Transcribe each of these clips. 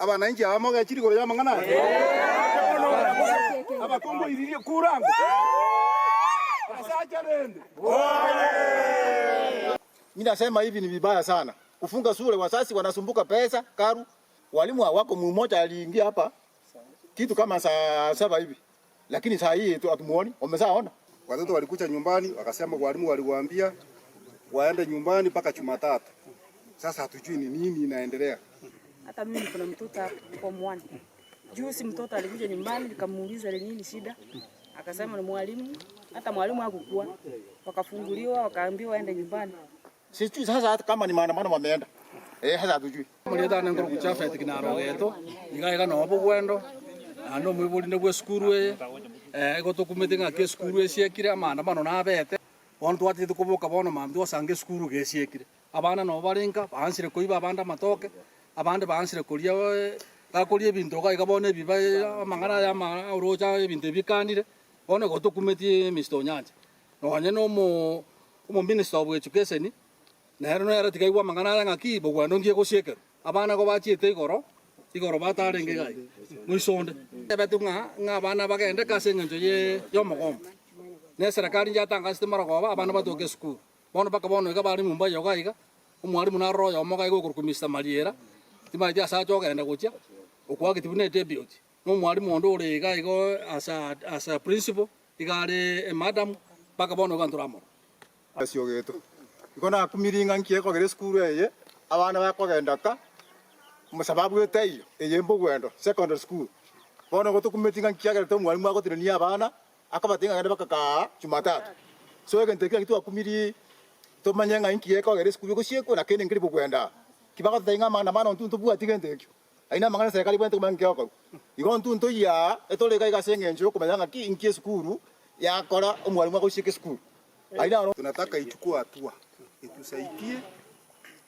abananchi abamoga chiri gore yamangana abakongo iririe kurango asacha rende. Mimi nasema hivi ni vibaya sana kufunga shule, wasasi wanasumbuka pesa karu. Walimu wako mmoja aliingia hapa kitu kama saa 7 hivi, lakini saa hii tu atumuoni. Wamesaona watoto walikuja nyumbani wakasema walimu waliwaambia waende nyumbani mpaka Jumatatu. Sasa hatujui ni nini inaendelea. Hata mimi kuna mtoto kwa mwani. Juzi mtoto alikuja nyumbani nikamuuliza ile nini shida. Akasema ni mwalimu, hata mwalimu hakukua. Wakafunguliwa wakaambiwa waende nyumbani. Sisi sasa hata kama ni maandamano wameenda. Hasa hatujui. Muleta nangoro kuchafa etikina geto. Iga no bugwendo. Ano mwibuli ne bwe skuru gotokumetinga ke skuru esiekire maandamano na bete. Onto ati tukubuka bono mambi osange skuru gesiekire. Abana no barenga bansire koiba abanda matoke. Abande bansire kuria gakuria ebintu gaigabone biba amangana ya uroja ebintu bikanire. One gotokumeti Mr. Nyanja. No anye no mo Minister of Education. Nero no era tigaiwa mangana ngaki bugwando ngie gosiekera. Abana go bachiete igoro batarenge gai muisonde betunga ngabana bagende kasengenjo yo mogom ne serikali yatanga sistema rogoba abana batoke school bono bakabono ga bari mumba yoga iga umwalimu na royo omoga igo kurukumista mariera timaje asa jogenda gutia okwa kitibune debut no mwalimu ondo ore iga igo asa principal igare madam bakabono ganturamo asio geto ikona kumiringa nkie ko gere school eye abana bakogenda ka musababu yeteyo eyembo gwendo secondary school bono gotukumetinga nkiagera to mwalimu agotirania abana akabatinga ngende bakaka Jumatatu so egente kitu akumiri to manyenga nkiye ko gere school gosieko na kene ngiri bugwenda kibaga tainga mana mano ntuntu bua tigende kyo aina mangana serikali bwente kumangya ko igo ntuntu ya etoleka igasengenjo kumanyanga ki nkie school yakora umwalimu agosieke school aina tunataka ichukue hatua itusaidie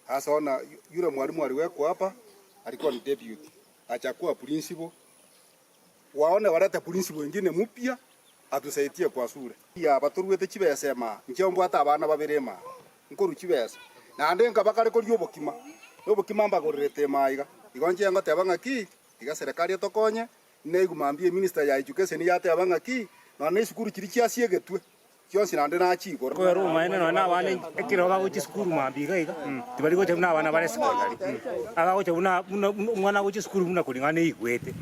hasa. Ona yule mwalimu aliwekwa hapa alikuwa ni deputy, achakuwa principal. Waone waleta principal wengine mpya atusaidie kwa shule. Ya baturuwete chibese ma nchombo hata abana babirema nkuru chibese na andenga bakare ko ryobokima mbagorete maiga igonje ngo tebanga ki iga serikali etokonye neigumambie minister ya education yate abanga ki na nesukuru kiri chiasiegetwe kyonsi nande na chigo ko ro maine no na bane ekiroga go chiskuru mambiga iga tibali go tebuna bana bare sekondari aga go tebuna mwana go chiskuru muna kulingana igwete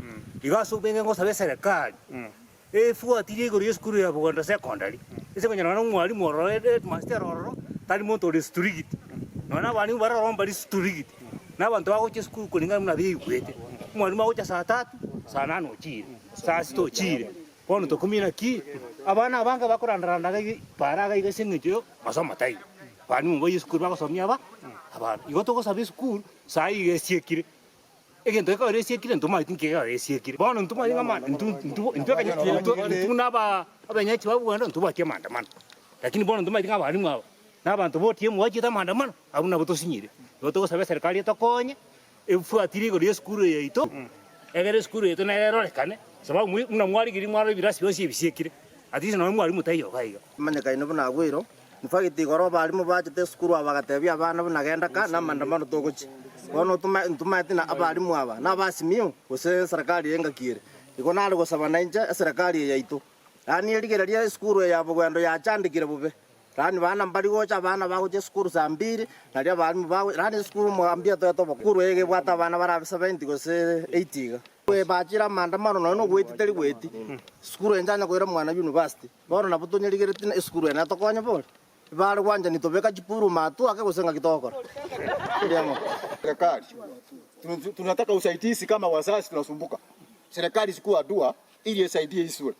iga so benge ngo sabe serikali fuatire go chiskuru ya Buganda secondary ese banyana na mwalimu ro master ro tali monto district no na bani bara romba district na bantu bago chiskuru kulingana muna bi igwete mwalimu go cha saa 3 saa 8 ochire saa 6 ochire bono to kumina ki abana abanga bakorandaranda paraga igasengejo masoma tai bani mumbo yiskuru bakosomia abana igoto go sabe school sai igesiekire egento ka igesiekire ntuma itinke ga igesiekire bono ntuma ingama ntu kanya tuna ba abanyachi babuganda ntuba ke mandamana lakini bono ntuma itinga bali mwa na bantu botie mwachita mandamana abuna botosinyire igoto go sabe serikali etokonye efuatiri go school yeito egere school yeito na erorekane sababu muna mwari giri mwari birasi yose bisiekire atisi no mwari mutayo gaiga manyaka ino buna gwiro nifagiti goro bali mu bajete skuru abagatebya abana bunagenda ka na mandamano togochi bono ntuma tina abali mu aba na basimio ose serikali yenga kire iko nali go sabana inja serikali yaito ani eligera lia skuru ya bugwendo ya chandikire bube rani bana mbali gocha bana bago je skuru za 2 na lia bali mu bago rani skuru mu ambia to bakuru ege bwata bana bara 70 go se 80 we bachira mandamano no gwetiteri gweti skuru enjanya kwira mwana university bono na buto nyeligere tina skuru ena tokonya bole bali kwanja nitobeka chipuru matu ake kusenga kitoko ndiamo serikali tunataka usaidizi kama wazazi tunasumbuka serikali sikua dua ili isaidie shule